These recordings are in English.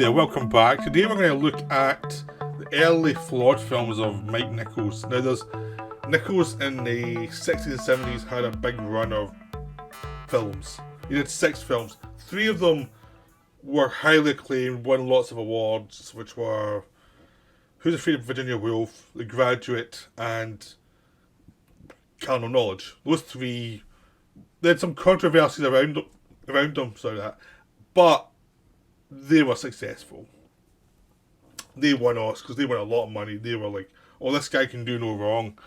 there, welcome back. Today we're going to look at the early flawed films of Mike Nichols. Now there's Nichols in the 60s and 70s had a big run of films. He did 6 films. 3 of them were highly acclaimed, won lots of awards, which were Who's Afraid of Virginia Woolf, The Graduate, and Carnal Knowledge. Those 3, they had some controversies around them, but they were successful. They won Oscars, they won a lot of money. They were like, oh, this guy can do no wrong.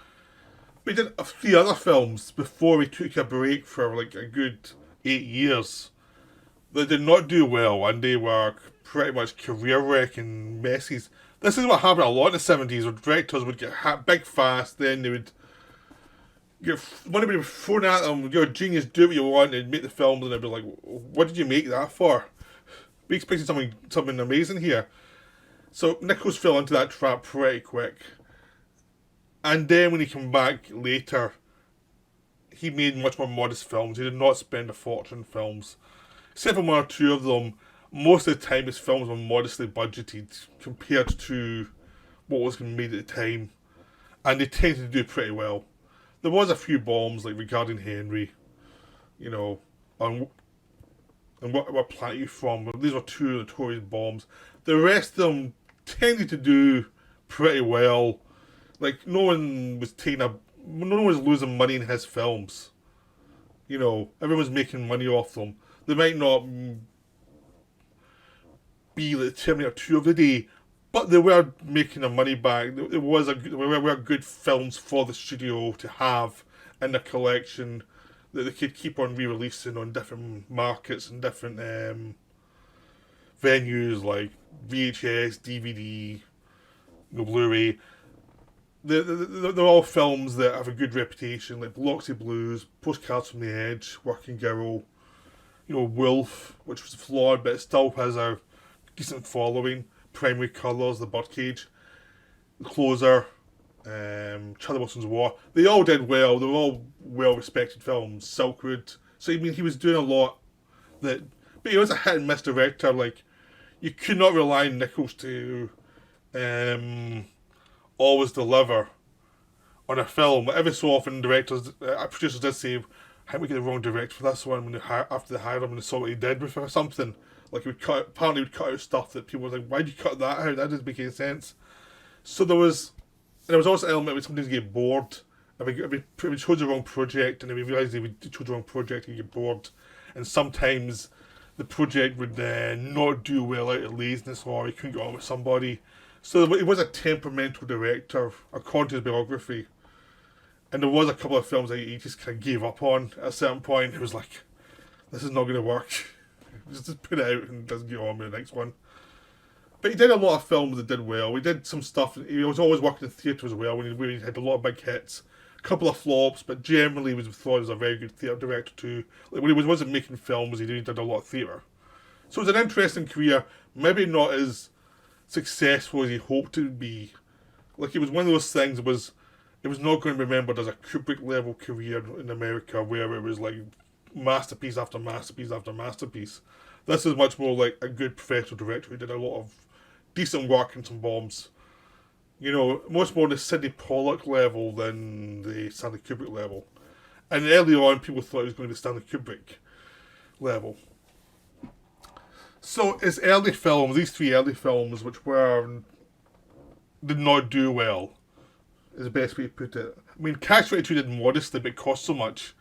But he did 3 other films before he took a break for like a good 8 years that did not do well, and they were pretty much career-wrecking messes. This is what happened a lot in the 70s, where directors would get big fast, then they would get money would be thrown at them, you're a genius, do what you want, and make the films, and they'd be like, what did you make that for? We expected something amazing here. So Nichols fell into that trap pretty quick. And then when he came back later, he made much more modest films. He did not spend a fortune on films. Except for 1 or 2 of them, most of the time his films were modestly budgeted compared to what was being made at the time. And they tended to do pretty well. There was a few bombs, like Regarding Henry, and what Planet You From. These were 2 notorious bombs. The rest of them tended to do pretty well. Like, no one was losing money in his films. Everyone was making money off them. They might not be like Terminator 2 of the day, but they were making their money back. They were good films for the studio to have in their collection that they could keep on re-releasing on different markets and different venues like VHS, DVD, Blu-ray. They're all films that have a good reputation, like Biloxi Blues, Postcards from the Edge, Working Girl, Wolf, which was flawed, but it still has a decent following. Primary Colours, The Birdcage, The Closer, Charlie Wilson's War. They all did well. They were all well-respected films. Silkwood. So, he was doing a lot but he was a hit-and-miss director. Like, you could not rely on Nichols to always deliver on a film. Every so often, producers did say, how did we get the wrong director for this one after they hired him and they saw what he did with it or something. Like, apparently he would cut out stuff that people were like, why'd you cut that out? That doesn't make any sense. So there was also an element where sometimes you get bored. If we chose the wrong project, and if we realised we chose the wrong project, you get bored. And sometimes the project would not do well out of laziness, or he couldn't get on with somebody. So he was a temperamental director, according to his biography. And there was a couple of films that he just kind of gave up on at a certain point. He was like, this is not going to work. Just put it out and doesn't get on with the next one. But he did a lot of films that did well. He did some stuff. He was always working in theatre as well, where he had a lot of big hits. A couple of flops, but generally he was thought as a very good theatre director too. Like, when he wasn't making films, he did a lot of theatre. So it was an interesting career. Maybe not as successful as he hoped it would be. Like, it was one of those things it was not going to be remembered as a Kubrick level career in America, where it was like masterpiece after masterpiece after masterpiece. This is much more like a good professional director who did a lot of decent work and some bombs. Much more the Sidney Pollack level than the Stanley Kubrick level. And early on, people thought it was going to be Stanley Kubrick level. So his early films, these 3 early films, which did not do well, is the best way to put it. Catch 22 did modestly, but it cost so much.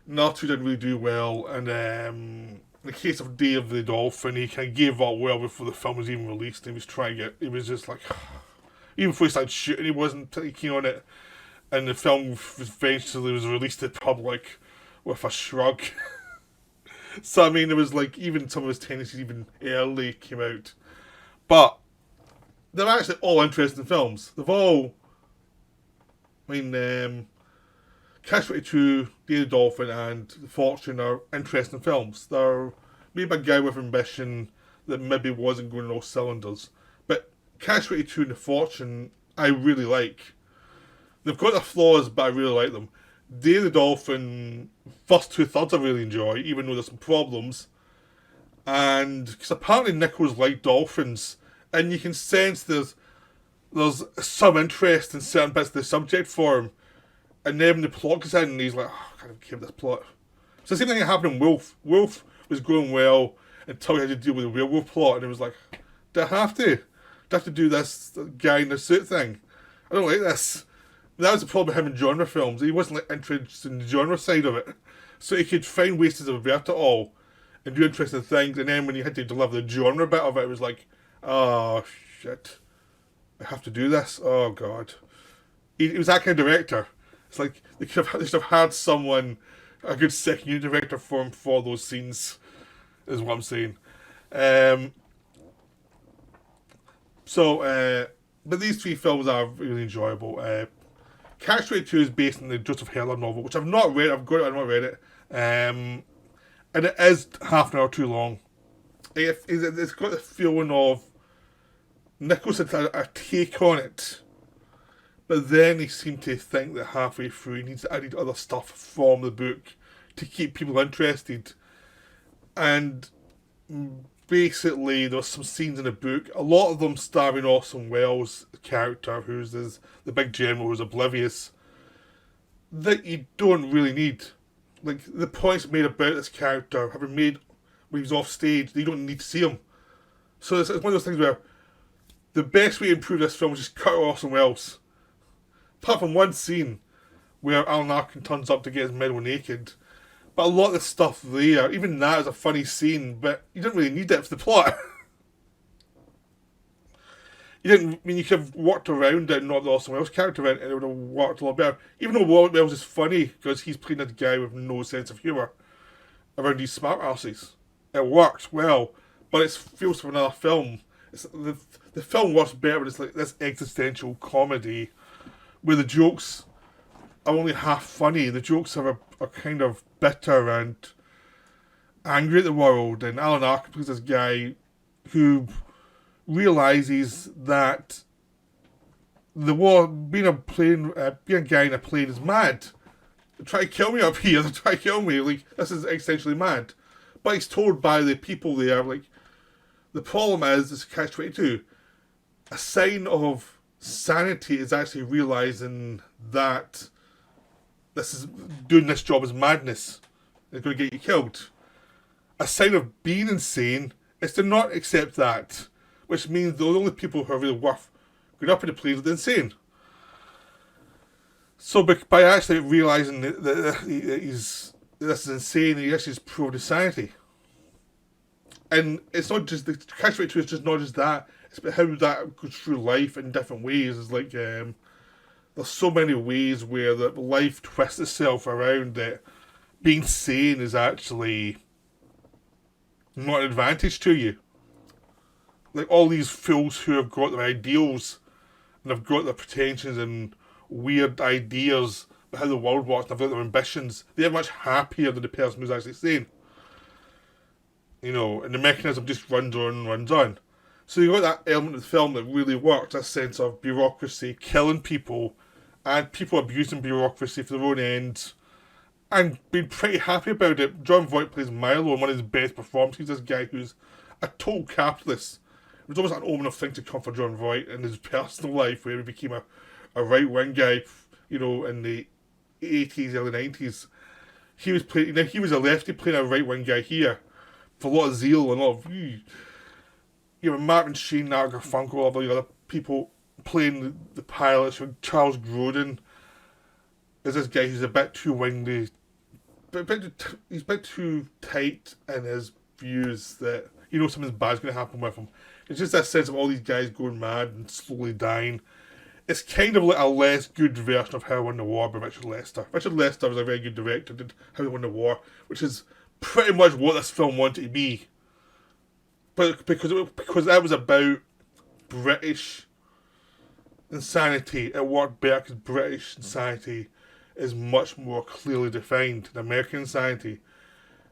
Another 2 didn't really do well, and in the case of Day of the Dolphin, he kind of gave up well before the film was even released. He was just like, even before he started shooting, he wasn't particularly keen on it, and the film eventually was released to the public with a shrug. So, there was like, even some of his tendencies even early came out. But they're actually all interesting films. They've all, Catch 22, Day of the Dolphin, and The Fortune are interesting films. They're made by a guy with ambition that maybe wasn't going on all cylinders. But Catch 22 and The Fortune, I really like. They've got their flaws, but I really like them. Day of the Dolphin, first 2/3 I really enjoy, even though there's some problems. And because apparently Nichols liked dolphins, and you can sense there's some interest in certain bits of the subject for him. And then when the plot gets in, and he's like, oh, I can't keep this plot. So the same thing that happened in Wolf. Wolf was going well until he had to deal with the werewolf plot, and it was like, do I have to? Do I have to do this guy in the suit thing? I don't like this. That was the problem with him in genre films. He wasn't like interested in the genre side of it. So he could find ways to subvert it all and do interesting things, and then when you had to deliver the genre bit of it was like, oh shit, I have to do this. Oh god. He was that kind of director. It's like they should have had someone, a good second unit director for him for those scenes, is what I'm saying. But these three films are really enjoyable. Catch-22 is based on the Joseph Heller novel, which I've not read. I've not read it. And it is half an hour too long. It's got the feeling of Nichols had a take on it, but then he seemed to think that halfway through he needs to add other stuff from the book to keep people interested. And basically, there were some scenes in the book, a lot of them starring Orson Welles' character, who's the big general who's oblivious, that you don't really need. Like, the points made about this character have been made when he's off stage, you don't need to see him. So it's one of those things where the best way to improve this film is just cut Orson Welles. Apart from one scene where Alan Arkin turns up to get his medal naked. But a lot of the stuff there, even that is a funny scene, but you didn't really need it for the plot. You could have worked around it and not the Orson Welles character in it, and it would have worked a lot better. Even though Welles is funny, because he's playing a guy with no sense of humour around these smart asses. It works well, but it feels for another film. The film works better when it's like this existential comedy where the jokes are only half funny. The jokes are kind of bitter and angry at the world. And Alan Arkin plays this guy who realises that the war, being a guy in a plane is mad. They try to kill me up here. They try to kill me. Like, this is essentially mad. But he's told by the people there, like, the problem is, it's catch-22. A sign of sanity is actually realising that doing this job is madness. It's going to get you killed. A sign of being insane is to not accept that, which means the only people who are really worth going up in the plane are the insane. So by actually realising that this is insane, he actually has proved his sanity. And it's not just the catch-22 is just not just that. It's about how that goes through life in different ways. It's like there's so many ways where the life twists itself around that being sane is actually not an advantage to you. Like all these fools who have got their ideals and have got their pretensions and weird ideas about how the world works and have got their ambitions, they're much happier than the person who's actually sane. You know, and the mechanism just runs on and runs on. So you've got that element of the film that really works, that sense of bureaucracy, killing people, and people abusing bureaucracy for their own ends, and being pretty happy about it. John Voight plays Milo in one of his best performances. He's this guy who's a total capitalist. It was almost an omen of thing to come for John Voight in his personal life, where he became a right-wing guy, you know, in the 80s, early 90s. He was a lefty playing a right-wing guy here, for a lot of zeal and a lot of... You know, Martin Sheen, Art Garfunkel, all the other people playing the pilots. Charles Grodin is this guy who's a bit too windy, he's a bit too tight in his views that you know something bad's going to happen with him. It's just that sense of all these guys going mad and slowly dying. It's kind of like a less good version of How I Won the War by Richard Lester. Richard Lester was a very good director, did How I Won the War, which is pretty much what this film wanted to be. But because that was about British insanity, it worked better because British insanity is much more clearly defined than American insanity.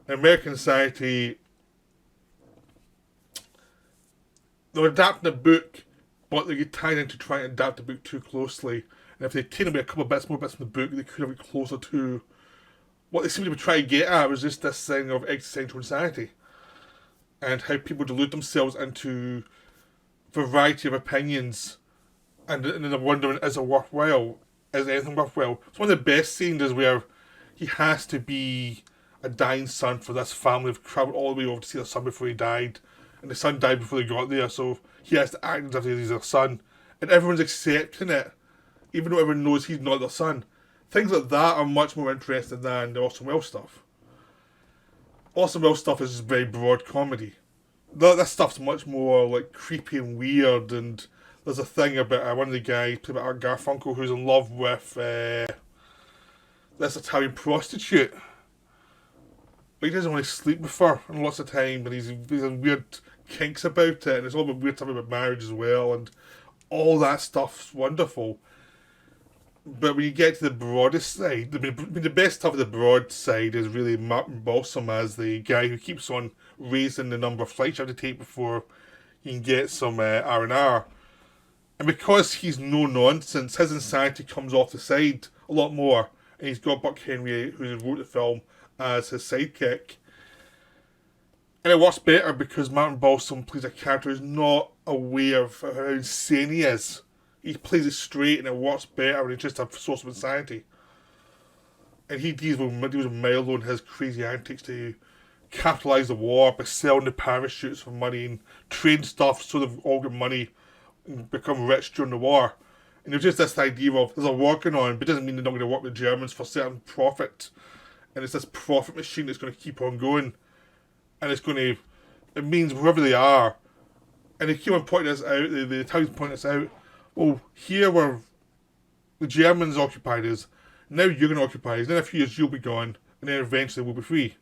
American insanity, they're adapting a book, but they get tied into trying to adapt the book too closely. And if they'd taken away a couple of more bits from the book, they could have got closer to what they seemed to be trying to get at, was just this thing of existential insanity. and how people delude themselves into a variety of opinions, and then they're wondering, is it worthwhile? Is anything worthwhile? So one of the best scenes is where he has to be a dying son for this family. Have travelled all the way over to see their son before he died, and the son died before they got there, so he has to act as if he's their son, and everyone's accepting it, even though everyone knows he's not their son. Things like that are much more interesting than the Orson Welles stuff. Orson Welles stuff is just very broad comedy. That stuff's much more like creepy and weird, and there's a thing about one of the guys played by Art Garfunkel who's in love with this Italian prostitute. But he doesn't want to sleep with her and lots of time, and he's weird kinks about it, and it's all about weird stuff about marriage as well, and all that stuff's wonderful. But when you get to the broadest side, the best stuff of the broad side is really Martin Balsam as the guy who keeps on raising the number of flights you have to take before you can get some R&R. And because he's no nonsense, his insanity comes off the side a lot more. And he's got Buck Henry, who wrote the film, as his sidekick. And it works better because Martin Balsam plays a character who's not aware of how insane he is. He plays it straight and it works better when it's just a source of insanity. And he deals with Milo and his crazy antics to capitalise the war by selling the parachutes for money and trade stuff so they've all got money and become rich during the war. And there's just this idea of there's a war going on, but it doesn't mean they're not going to work with the Germans for certain profit. And it's this profit machine that's going to keep on going. And it means wherever they are. And they keep on pointing this out, the Italians point this out. Well, here where the Germans occupied us, now you're going to occupy us, then in a few years you'll be gone, and then eventually we'll be free.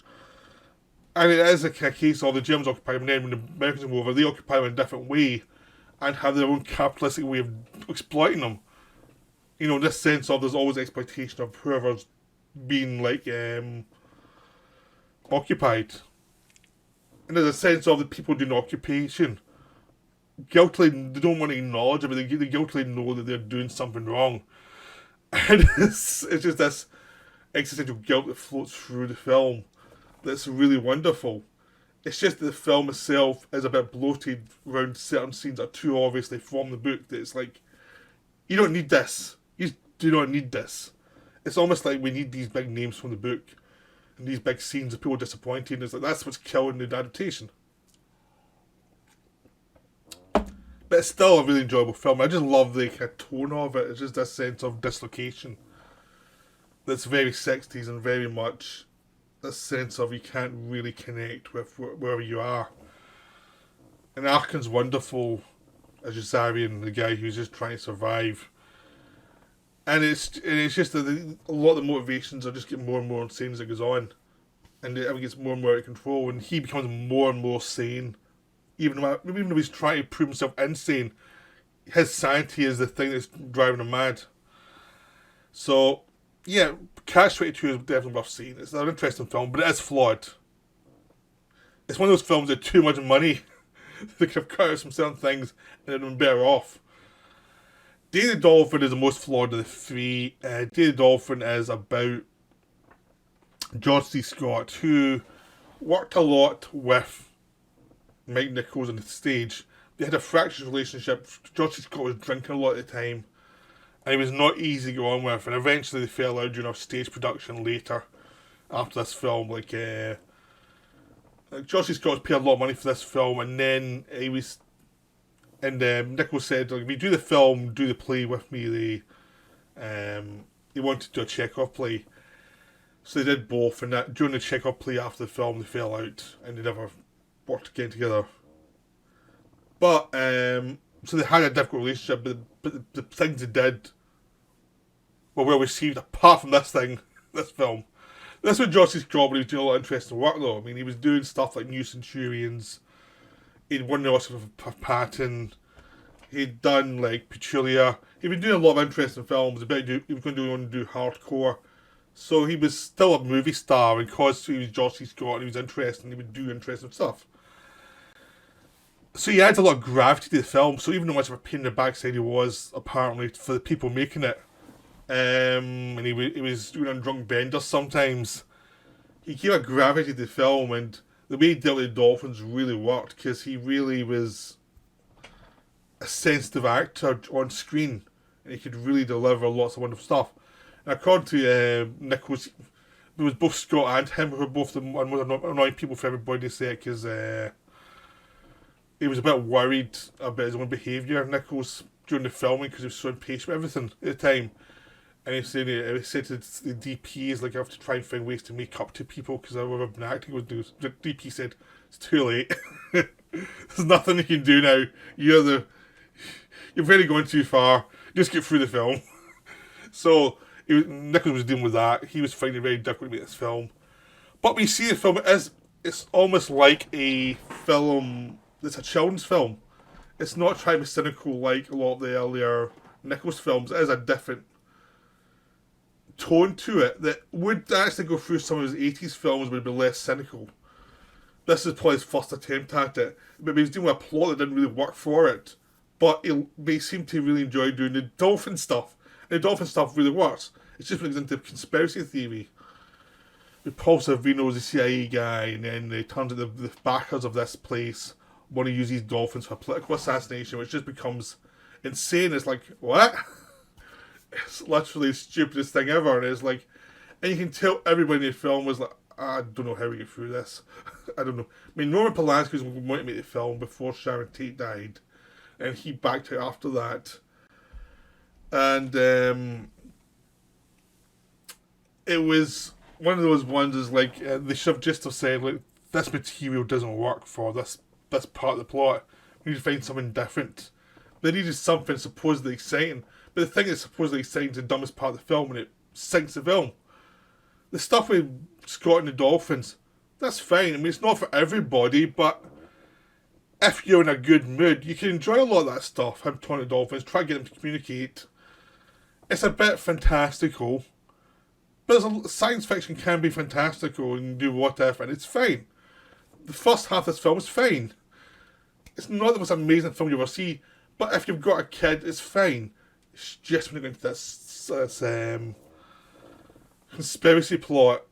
And it is a case of the Germans occupy them, and then when the Americans come over, they occupy them in a different way, and have their own capitalistic way of exploiting them. You know, in this sense of there's always exploitation of whoever's being, occupied. And there's a sense of the people doing the occupation guiltily, they don't want to acknowledge it, but they guiltily know that they're doing something wrong. And it's just this existential guilt that floats through the film that's really wonderful. It's just that the film itself is a bit bloated around certain scenes that are too obviously from the book, that it's like, you don't need this. You do not need this. It's almost like we need these big names from the book and these big scenes of people disappointed. It's like, that's what's killing the adaptation. But it's still a really enjoyable film. I just love the kind of tone of it. It's just this sense of dislocation that's very 60s and very much this sense of you can't really connect with wherever you are. And Arkin's wonderful as Yazarian, the guy who's just trying to survive. And it's just that a lot of the motivations are just getting more and more insane as it goes on. And it gets more and more out of control, and he becomes more and more sane. Even though he's trying to prove himself insane, his sanity is the thing that's driving him mad. So, yeah, Catch-22 is definitely worth seeing. It's an interesting film, but it is flawed. It's one of those films that too much money. They could have cut out some certain things and it would have been better off. Day the Dolphin is the most flawed of the three. Day the Dolphin is about George C. Scott, who worked a lot with Mike Nichols on the stage. They had a fractious relationship. George C. Scott was drinking a lot at the time, and he was not easy to go on with. And eventually they fell out during a stage production later, after this film. George C. Scott was paid a lot of money for this film, and then Nichols said, if you do the film, do the play with me. They wanted to do a Chekhov play. So they did both, and that during the Chekhov play after the film, they fell out, and they never worked again together. But so they had a difficult relationship, but the things they did were well received, apart from this film. This was George C. Scott, but he was doing a lot of interesting work though. I mean, he was doing stuff like New Centurions, he'd won the Oscar for Patton, he'd done Petulia, he'd been doing a lot of interesting films. He was going to do hardcore. So he was still a movie star, and because he was George C. Scott and he was interesting, he would do interesting stuff. So he adds a lot of gravity to the film, so even though much of a pain in the backside he was, apparently, for the people making it, and he was doing on drunk benders sometimes, he gave a gravity to the film, and the way he dealt with the Dolphins really worked because he really was a sensitive actor on screen, and he could really deliver lots of wonderful stuff. And according to Nichols, it was both Scott and him who were both the most annoying people for everybody to say it because he was a bit worried about his own behaviour, Nichols, during the filming because he was so impatient with everything at the time. And he said to the DPs, like, I have to try and find ways to make up to people because I've been acting with those. The DP said, it's too late. There's nothing you can do now. You're really going too far. Just get through the film. So Nichols was dealing with that. He was finding it very difficult to make this film. But when you see the film, it's almost like a film that's a children's film. It's not trying to be cynical like a lot of the earlier Nichols films. It is a different tone to it that would actually go through some of his 80s films would be less cynical. This is probably his first attempt at it. But he was doing a plot that didn't really work for it. But he seemed to really enjoy doing the Dolphin stuff. And the Dolphin stuff really works. It's just when it gets into conspiracy theory. With Paul Sorvino's the CIA guy, and then it turns out the backers of this place want to use these dolphins for political assassination, which just becomes insane. It's like, what? It's literally the stupidest thing ever. And it's like, and you can tell everybody in the film was like, I don't know how we get through this. I don't know. I mean, Norman Polanski was going to make the film before Sharon Tate died, and he backed out after that. And it was one of those ones is like they should have just have said, like, this material doesn't work for this part of the plot. We need to find something different. They needed something supposedly exciting. But the thing that's supposedly exciting is the dumbest part of the film, and it sinks the film. The stuff with Scott and the Dolphins, that's fine. I mean, it's not for everybody, but if you're in a good mood, you can enjoy a lot of that stuff. Him talking to dolphins, try to get them to communicate. It's a bit fantastical, but science fiction can be fantastical and do what if, and it's fine. The first half of this film is fine. It's not the most amazing film you ever see, but if you've got a kid, it's fine. It's just when you go into this conspiracy plot,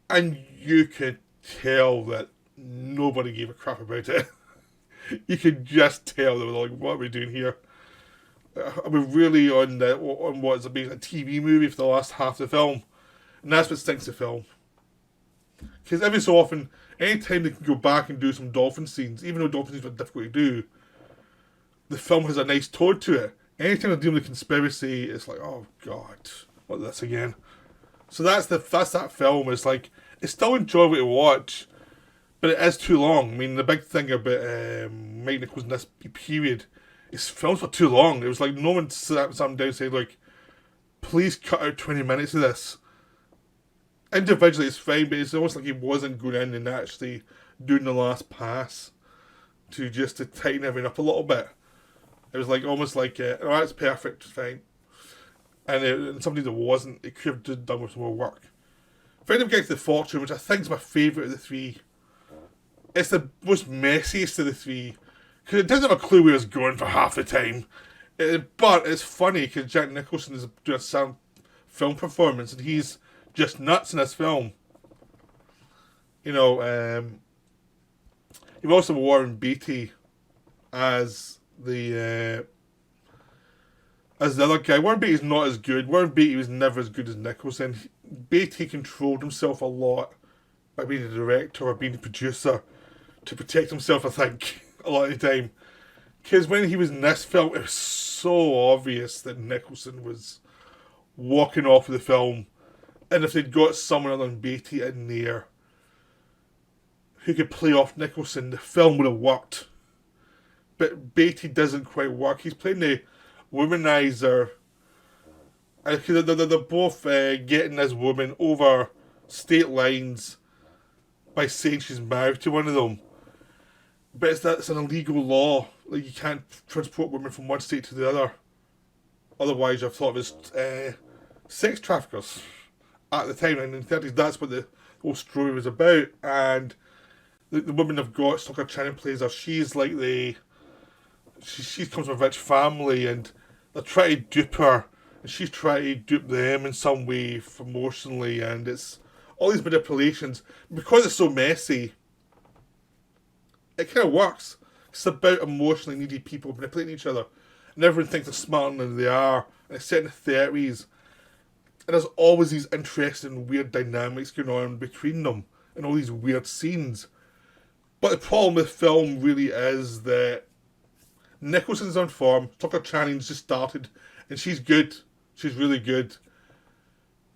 and you can tell that nobody gave a crap about it. You can just tell they were like, what are we doing here? I mean, really on what is a TV movie for the last half of the film. And that's what stinks the film. Because every so often, anytime they can go back and do some dolphin scenes, even though dolphin scenes are difficult to do, the film has a nice tone to it. Anytime they're dealing with conspiracy, it's like, oh god, what is this again? So that's that film. It's like, it's still enjoyable to watch, but it is too long. I mean, the big thing about Mike Nichols in this period, his films were too long. It was like no one sat down and said, like, please cut out 20 minutes of this. Individually it's fine, but it's almost like he wasn't going in and actually doing the last pass to tighten everything up a little bit. It was like almost like, oh, that's perfect, fine. And something that wasn't, it could have done with some more work. Finally, we get to The Fortune, which I think is my favourite of the three. It's the most messiest of the three, because it doesn't have a clue where it's going for half the time. But it's funny, because Jack Nicholson is doing a sound film performance, and he's just nuts in this film. You know, you've also Warren Beatty as the other guy. Warren Beatty's not as good. Warren Beatty was never as good as Nicholson. Beatty controlled himself a lot by being a director or being a producer to protect himself, I think, a lot of the time. Because when he was in this film, it was so obvious that Nicholson was walking off of the film. And if they'd got someone other than Beatty in there who could play off Nicholson, the film would have worked. But Beatty doesn't quite work. He's playing the womanizer. And they're both getting this woman over state lines by saying she's married to one of them. But it's an illegal law. Like, you can't transport women from one state to the other. Otherwise, I've thought of as sex traffickers at the time. And in the 30s, that's what the whole story was about. And the woman they've got, Stoker Channing plays her, she's like she comes from a rich family, and they're trying to dupe her, and she's trying to dupe them in some way emotionally, and it's all these manipulations. Because it's so messy, it kind of works. It's about emotionally needy people manipulating each other, and everyone thinks they're smarter than they are. And it's set in the 30s, and there's always these interesting, weird dynamics going on between them, and all these weird scenes. But the problem with film really is that Nicholson's on form, Tucker Channing's just started, and she's good. She's really good.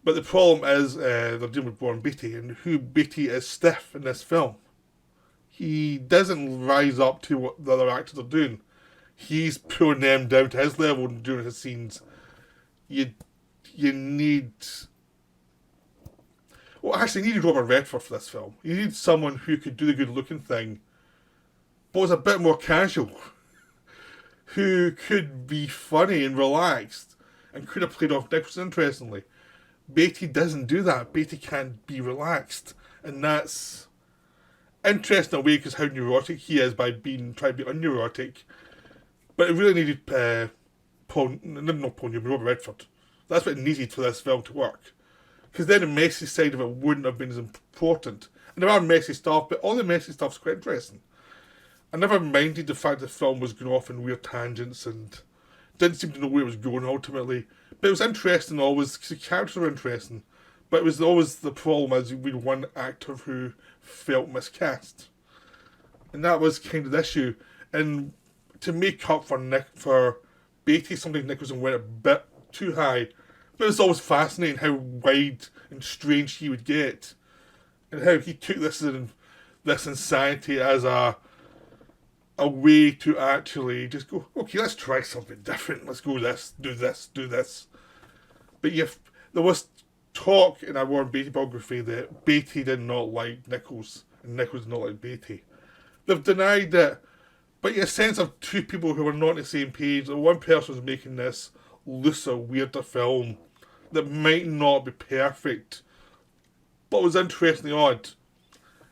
But the problem is they're dealing with Warren Beatty, and who Beatty is stiff in this film. He doesn't rise up to what the other actors are doing. He's pulling them down to his level during his scenes. You need... Well, actually, you needed Robert Redford for this film. You need someone who could do the good-looking thing, but was a bit more casual. Who could be funny and relaxed, and could have played off Nicholson interestingly. Beatty doesn't do that. Beatty can't be relaxed. And that's interesting in a way because how neurotic he is by trying to be unneurotic. But it really needed Robert Redford. That's what it needed for this film to work. Because then the messy side of it wouldn't have been as important. And there are messy stuff, but all the messy stuff's quite interesting. I never minded the fact the film was going off in weird tangents and didn't seem to know where it was going ultimately. But it was interesting always, because the characters were interesting. But it was always the problem as we had one actor who felt miscast. And that was kind of the issue. And to make up for Beatty, something Nicholson went a bit too high. But it was always fascinating how wide and strange he would get. And how he took this insanity as a way to actually just go, okay, let's try something different. Let's go do this. But there was talk in our Warren Beatty biography that Beatty did not like Nichols, and Nichols did not like Beatty. They've denied it, but you get a sense of two people who were not on the same page. One person was making this looser, weirder film that might not be perfect, but was interestingly odd.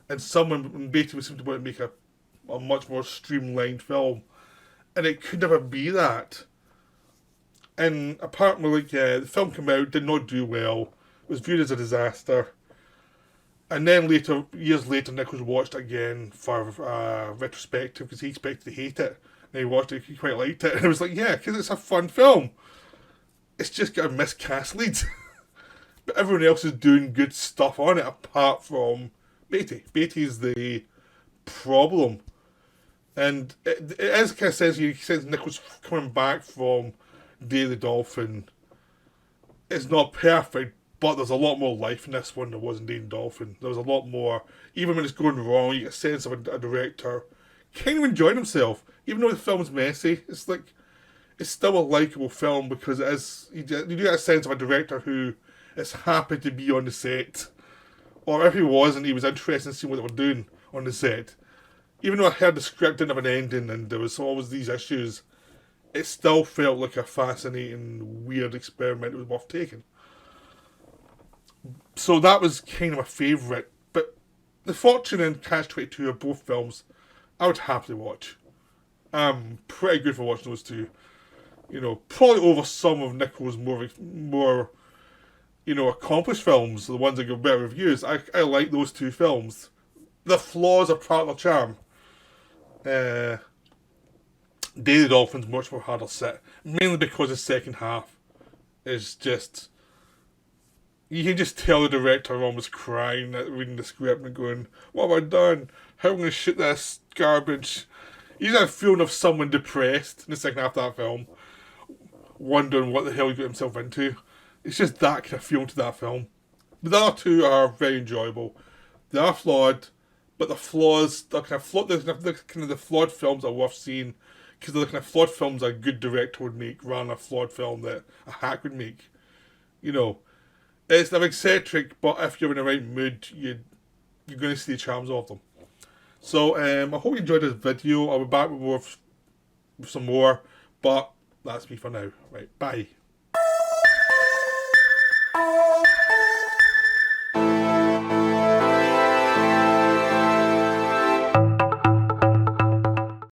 And someone, Beatty, was seemed to want to make a much more streamlined film, and it could never be that. And apparently, the film came out, did not do well, was viewed as a disaster, and then years later, Nichols watched it again for retrospective because he expected to hate it, and he watched it, he quite liked it, and it was like, yeah, because it's a fun film. It's just got a miscast lead, but everyone else is doing good stuff on it apart from Beatty. Beatty's the problem. And it is kind of says Nichols coming back from Day of the Dolphin. It's not perfect, but there's a lot more life in this one than there was in Day of the Dolphin. There was a lot more, even when it's going wrong, you get a sense of a director kind of enjoying himself. Even though the film's messy, it's still a likeable film because it is, you do get a sense of a director who is happy to be on the set. Or if he wasn't, he was interested in seeing what they were doing on the set. Even though I heard the script didn't have an ending and there was always these issues, it still felt like a fascinating, weird experiment that was worth taking. So that was kind of my favourite. But The Fortune and Catch-22 are both films I would happily watch. I'm pretty good for watching those two. You know, probably over some of Nichols' more accomplished films, the ones that give better reviews. I like those two films. The flaws are part of the charm. Day of the Dolphin's much more harder set, mainly because the second half is just, you can just tell the director almost crying at reading the script and going, what have I done? How am I going to shoot this garbage? You just have a feeling of someone depressed in the second half of that film, wondering what the hell he got himself into. It's just that kind of feeling to that film. But the other two are very enjoyable. They are flawed, but the flaws, they're kind of flawed, they're kind of the flawed films are worth seeing, because they're the kind of flawed films a good director would make, rather than a flawed film that a hack would make. You know, they're eccentric, but if you're in the right mood, you're going to see the charms of them. So, I hope you enjoyed this video. I'll be back with some more, but that's me for now. Right, bye.